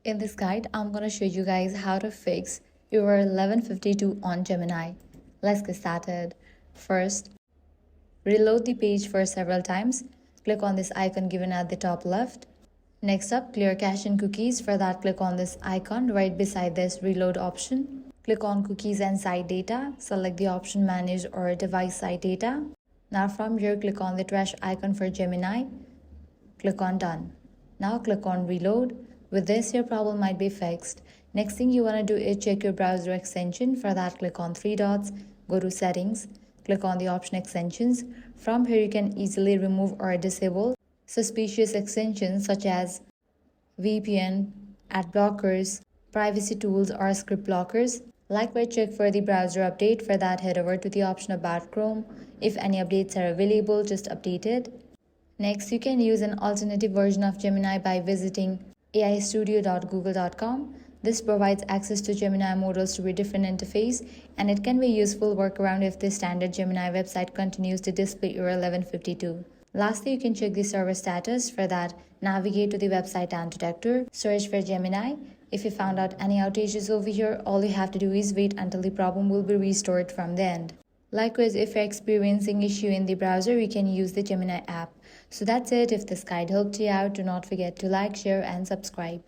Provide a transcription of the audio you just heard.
In this guide, I'm going to show you guys how to fix error 1152 on Gemini. Let's get started. First, reload the page for several times. Click on this icon given at the top left. Next up, clear cache and cookies. For that, click on this icon right beside this reload option. Click on cookies and site data. Select the option manage or device site data. Now from here, click on the trash icon for Gemini. Click on done. Now click on reload. With this, your problem might be fixed. Next thing you want to do is check your browser extension. For that, click on three dots, go to settings, click on the option extensions. From here, you can easily remove or disable suspicious extensions such as VPN, ad blockers, privacy tools, or script blockers. Likewise, check for the browser update. For that, head over to the option about Chrome. If any updates are available, just update it. Next, you can use an alternative version of Gemini by visiting aistudio.google.com. This provides access to Gemini models through a different interface, and it can be a useful workaround if the standard Gemini website continues to display error 1152. Lastly, you can check the server status. For that, navigate to the website and detector, search for Gemini. If you found out any outages over here, all you have to do is wait until the problem will be restored from the end. Likewise, if you're experiencing issue in the browser, you can use the Gemini app. So that's it. If this guide helped you out, do not forget to like, share, and subscribe.